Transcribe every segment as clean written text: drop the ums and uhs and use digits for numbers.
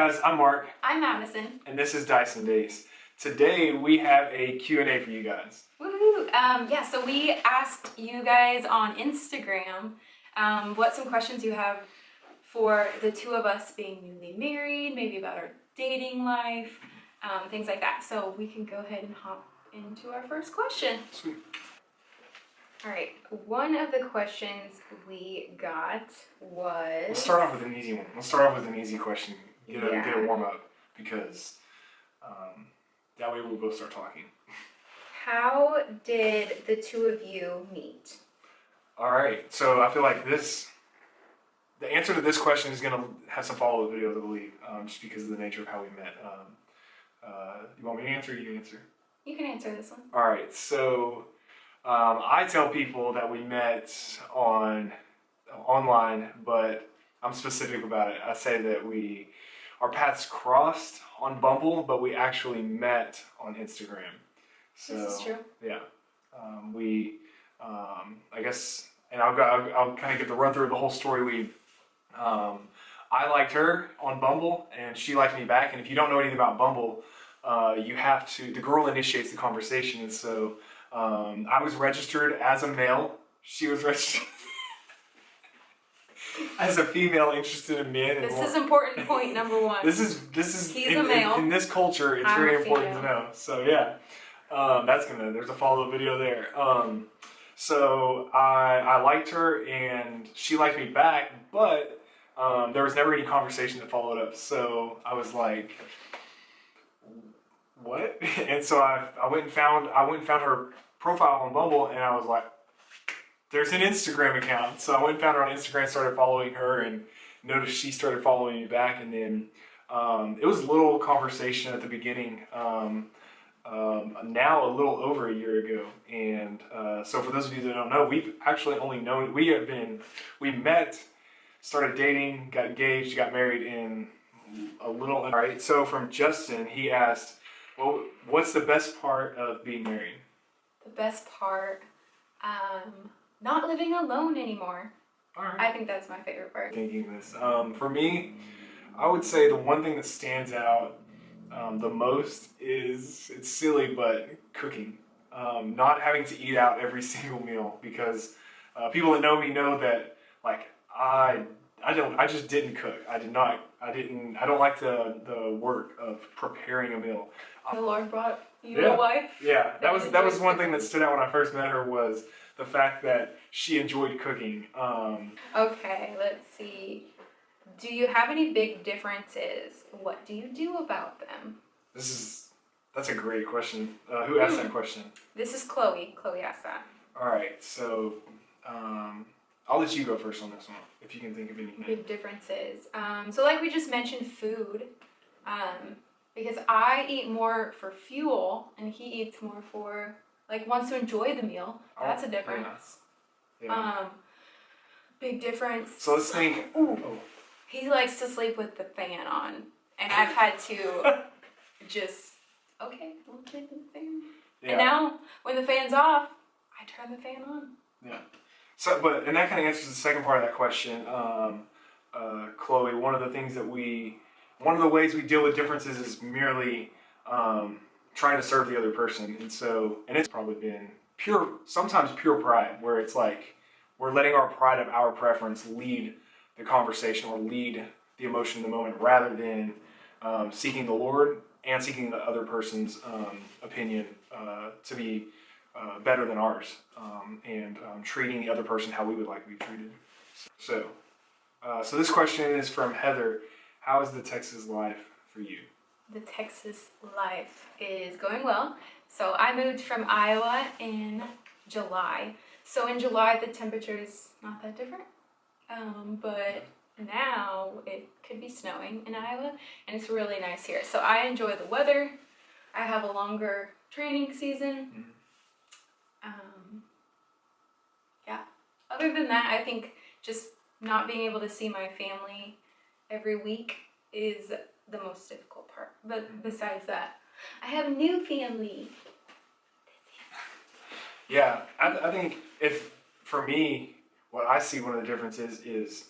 guys, I'm Mark. I'm Madison. And this is Dyson Days. Today we have a Q&A for you guys. Woohoo! So we asked you guys on Instagram what some questions you have for the two of us being newly married, maybe about our dating life, things like that. So we can go ahead and hop into our first question. Sweet. All right, one of the questions we got was... Let's start off with an easy one. Let's start off with an easy question. Get a warm up, because that way we'll both start talking. How did the two of you meet? All right, so I feel like the answer to this question is going to have some follow-up videos, I believe, just because of the nature of how we met. You want me to answer or you answer? You can answer this one. All right, so I tell people that we met online, but I'm specific about it. I say that our paths crossed on Bumble, but we actually met on Instagram. So, this is true. Yeah, I guess, and I'll kind of get the run through of the whole story. I liked her on Bumble, and she liked me back. And if you don't know anything about Bumble, the girl initiates the conversation, and so I was registered as a male. She was registered as a female interested in men. This is important point number one. This is He's a male. In this culture, it's very important to know. So yeah, there's a follow-up video there. So I liked her and she liked me back, but there was never any conversation that followed up. So I was like, what? And so I went and found her profile on Bumble, and I was like, there's an Instagram account. So I went and found her on Instagram, started following her, and noticed she started following me back. And then it was a little conversation at the beginning, now a little over a year ago. And so for those of you that don't know, we've actually only known, we met, started dating, got engaged, got married in a little. All right, so from Justin, he asked, well, what's the best part of being married? The best part, not living alone anymore. All right. I think that's my favorite part. Thinking this. For me, I would say the one thing that stands out the most is, it's silly, but cooking. Not having to eat out every single meal, because people that know me know that, like, I just didn't cook. I don't like the work of preparing a meal. The Lord brought you a wife. Yeah, that was one thing that stood out when I first met her, was the fact that she enjoyed cooking. Okay, let's see. Do you have any big differences? What do you do about them? That's a great question. Who asked that question? This is Chloe. Chloe asked that. All right, so I'll let you go first on this one, if you can think of anything. Big differences. So like we just mentioned, food. Because I eat more for fuel, and he eats more for, like, wants to enjoy the meal. That's a difference. Yeah. Big difference. So let's think. He likes to sleep with the fan on, and I've had to just, okay, we'll sleep with the fan. Yeah. And now, when the fan's off, I turn the fan on. Yeah. So, and that kind of answers the second part of that question, Chloe. One of the ways we deal with differences is merely trying to serve the other person. And it's probably been sometimes pure pride, where it's like we're letting our pride of our preference lead the conversation or lead the emotion in the moment, rather than seeking the Lord and seeking the other person's opinion to be better than ours, and treating the other person how we would like to be treated. So this question is from Heather. How is the Texas life for you? The Texas life is going well. So I moved from Iowa in July. So in July, the temperature is not that different. But now it could be snowing in Iowa, and it's really nice here. So I enjoy the weather. I have a longer training season. Yeah. Other than that, I think just not being able to see my family every week is the most difficult part. But besides that, I have a new family. Yeah, I think for me, what I see one of the differences is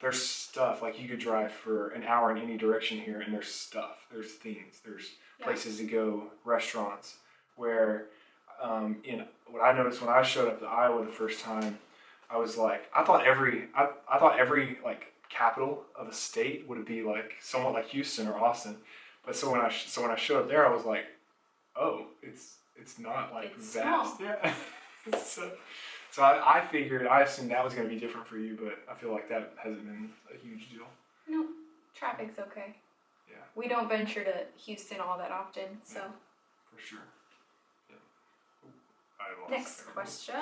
there's stuff, like you could drive for an hour in any direction here and there's stuff, there's things, there's places to go, restaurants, where in what I noticed when I showed up to Iowa the first time, I was like, I thought every like capital of a state would be like somewhat like Houston or Austin, but so when I showed up there, I was like, oh, it's not like It's vast, small. yeah. so so I figured I assumed that was going to be different for you, but I feel like that hasn't been a huge deal. No, traffic's okay. Yeah, We don't venture to Houston all that often, so. for sure. Yeah. Ooh, I lost Next there. question.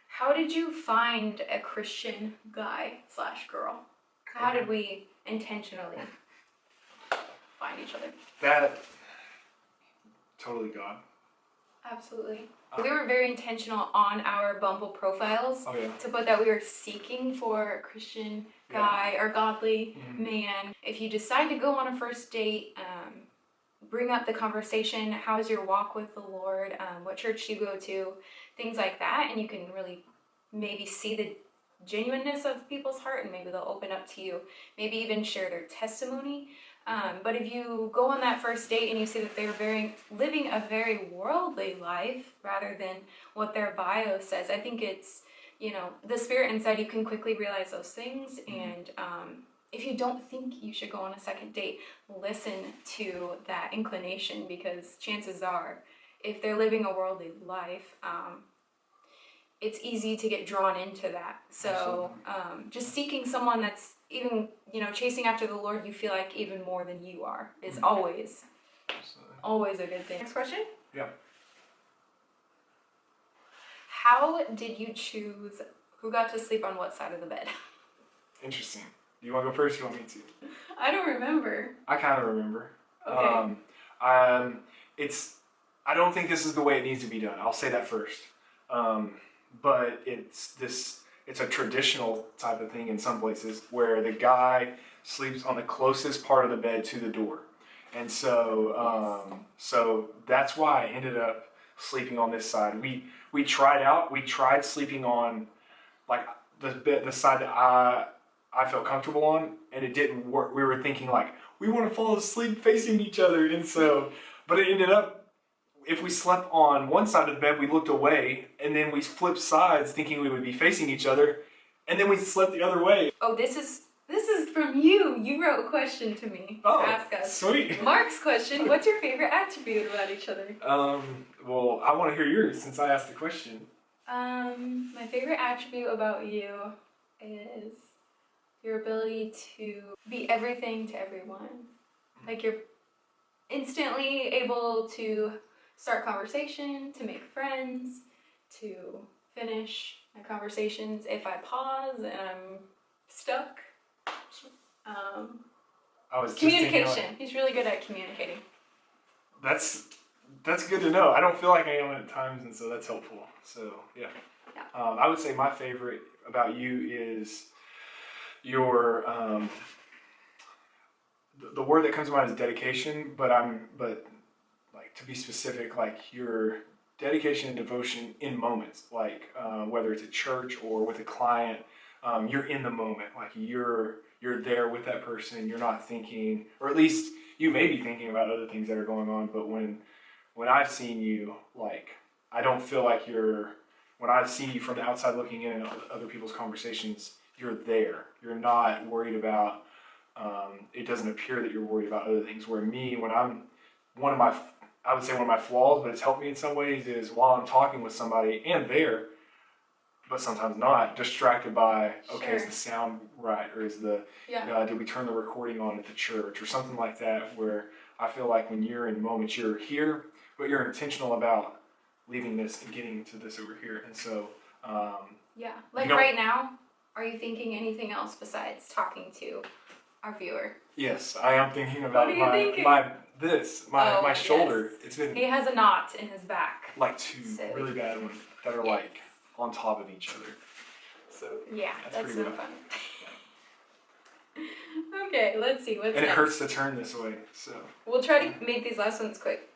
How did you find a Christian guy / girl? How did we intentionally find each other? That totally God. Absolutely. We were very intentional on our Bumble profiles Oh yeah. to put that we were seeking for a Christian guy or godly man. If you decide to go on a first date, bring up the conversation. How's your walk with the Lord? What church do you go to? Things like that, and you can really maybe see the genuineness of people's heart, and maybe they'll open up to you. Maybe even share their testimony. But if you go on that first date and you see that they're living a very worldly life rather than what their bio says, I think it's, the spirit inside, you can quickly realize those things. And if you don't think you should go on a second date, listen to that inclination, because chances are, if they're living a worldly life, it's easy to get drawn into that. So just seeking someone that's even, chasing after the Lord, you feel like even more than you are, is always a good thing. Next question. Yeah. How did you choose who got to sleep on what side of the bed? Interesting. Do you want to go first? Or you want me to? I don't remember. I kind of remember. Okay. I don't think this is the way it needs to be done. I'll say that first. But it's a traditional type of thing in some places where the guy sleeps on the closest part of the bed to the door. And so that's why I ended up sleeping on this side. We tried sleeping on like the side that I felt comfortable on, and it didn't work. We were thinking like we want to fall asleep facing each other, but it ended up, if we slept on one side of the bed, we looked away, and then we flipped sides thinking we would be facing each other, and then we slept the other way. Oh, this is from you. You wrote a question to me. Oh, ask us. Sweet. Mark's question: what's your favorite attribute about each other? Well, I want to hear yours since I asked the question. My favorite attribute about you is your ability to be everything to everyone. Like, you're instantly able to start conversation, to make friends, to finish my conversations if I pause and I'm stuck. I was just Communication. thinking, He's really good at communicating. that's good to know. I don't feel like I am at times, and so that's helpful. So yeah. I would say my favorite about you is your the word that comes to mind is dedication, but like, to be specific, like your dedication and devotion in moments, like whether it's at church or with a client, you're in the moment, like you're there with that person. You're not thinking, or at least you may be thinking about other things that are going on, but when I've seen you, like, I don't feel like when I've seen you from the outside looking in and other people's conversations, you're there. You're not worried about, it doesn't appear that you're worried about other things. Where me, when I would say one of my flaws, but it's helped me in some ways, is while I'm talking with somebody and there, but sometimes not, distracted by, okay, is the sound right? Or did we turn the recording on at the church or something like that, where I feel like when you're in moments, you're here, but you're intentional about leaving this and getting to this over here. And so, right now, are you thinking anything else besides talking to our viewer? Yes, I am thinking about thinking? my shoulder. Yes. It's been, he has a knot in his back. like two really bad ones that are like on top of each other. So that's pretty no rough. fun. Okay, let's see what's And next. it hurts to turn this way, so We'll try to make these last ones quick.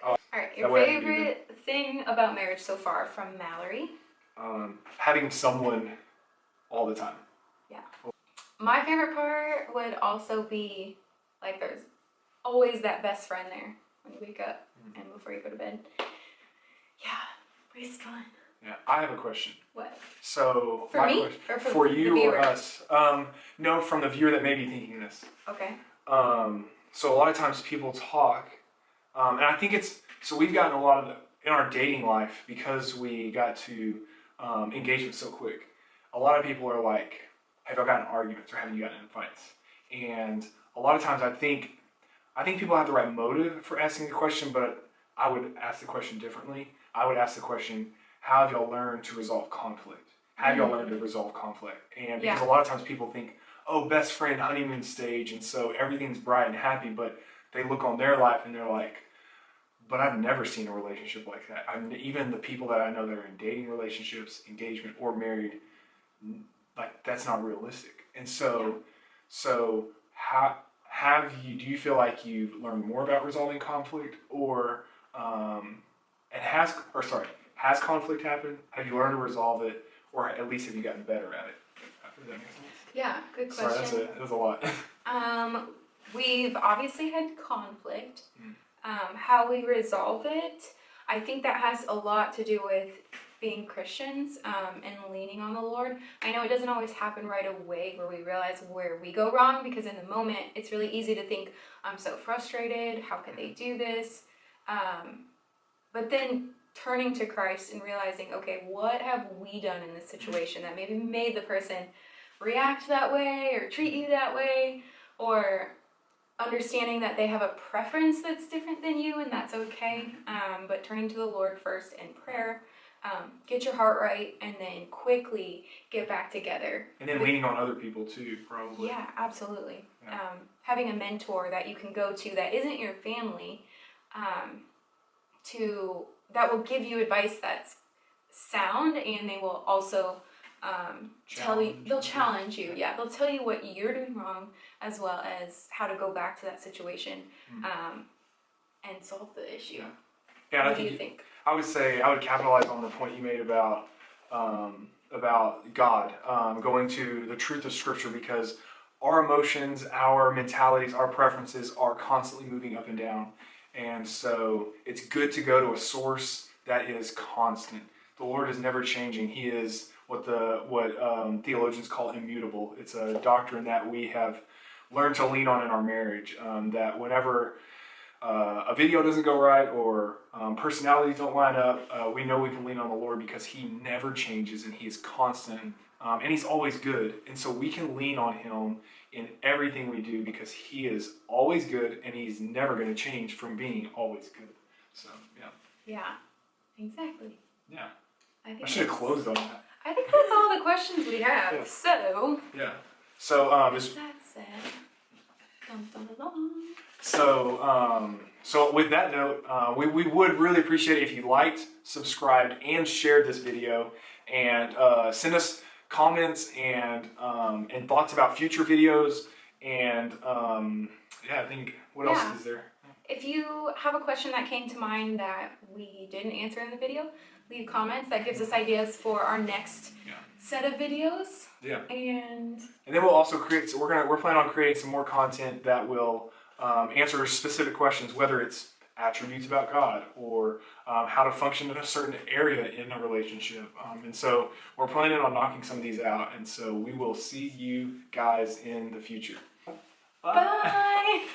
Oh, All right, that your way I can do favorite thing about marriage so far, from Mallory. having someone all the time. Yeah. My favorite part would also be like there's always that best friend there when you wake up and before you go to bed. Yeah, it's fun. Yeah, I have a question. What? So For me? Or for the you viewer? or us? No, from the viewer that may be thinking this. Okay. So a lot of times people talk, and I think it's so we've gotten a lot of in our dating life because we got to engagement so quick. A lot of people are like, "Have you gotten in arguments or haven't you gotten in fights?" And a lot of times I think people have the right motive for asking the question, but I would ask the question differently. I would ask the question, how have y'all learned to resolve conflict? Have y'all learned to resolve conflict? And because a lot of times people think, oh, best friend honeymoon stage, and so everything's bright and happy, but they look on their life and they're like, but I've never seen a relationship like that. Even the people that I know that are in dating relationships, engagement, or married, like that's not realistic. And so, how do you feel like you've learned more about resolving conflict, or has conflict happened? Have you learned to resolve it, or at least have you gotten better at it? Does that make sense? Yeah, good question. Sorry, that was a lot. We've obviously had conflict. How we resolve it, I think that has a lot to do with being Christians and leaning on the Lord. I know it doesn't always happen right away where we realize where we go wrong, because in the moment it's really easy to think, I'm so frustrated, how could they do this? But then turning to Christ and realizing, okay, what have we done in this situation that maybe made the person react that way or treat you that way, or understanding that they have a preference that's different than you, and that's okay. But turning to the Lord first in prayer, get your heart right, and then quickly get back together. And then leaning on other people too, probably. Yeah, absolutely. Yeah. Having a mentor that you can go to that isn't your family, that will give you advice that's sound, and they will also they'll challenge you. Yeah, they'll tell you what you're doing wrong, as well as how to go back to that situation and solve the issue. Yeah, What do you think? I would say I would capitalize on the point you made about God, going to the truth of Scripture, because our emotions, our mentalities, our preferences are constantly moving up and down, and so it's good to go to a source that is constant. The Lord is never changing. He is what theologians call immutable. It's a doctrine that we have learned to lean on in our marriage. That whenever a video doesn't go right, or personalities don't line up, we know we can lean on the Lord because He never changes and He is constant, and He's always good. And so we can lean on Him in everything we do because He is always good and He's never going to change from being always good. So, yeah. Yeah, exactly. Yeah. I should have closed on that. I think that's all the questions we have. Yeah. So. Yeah. So that said, dun, dun, dun, dun. So with that note, we would really appreciate it if you liked, subscribed, and shared this video, and send us comments and thoughts about future videos. And I think what else is there? If you have a question that came to mind that we didn't answer in the video, leave comments. That gives us ideas for our next set of videos. Yeah. And then we'll also create. So we're planning on creating some more content that will answer specific questions, whether it's attributes about God or how to function in a certain area in a relationship. And so we're planning on knocking some of these out. And so we will see you guys in the future. bye.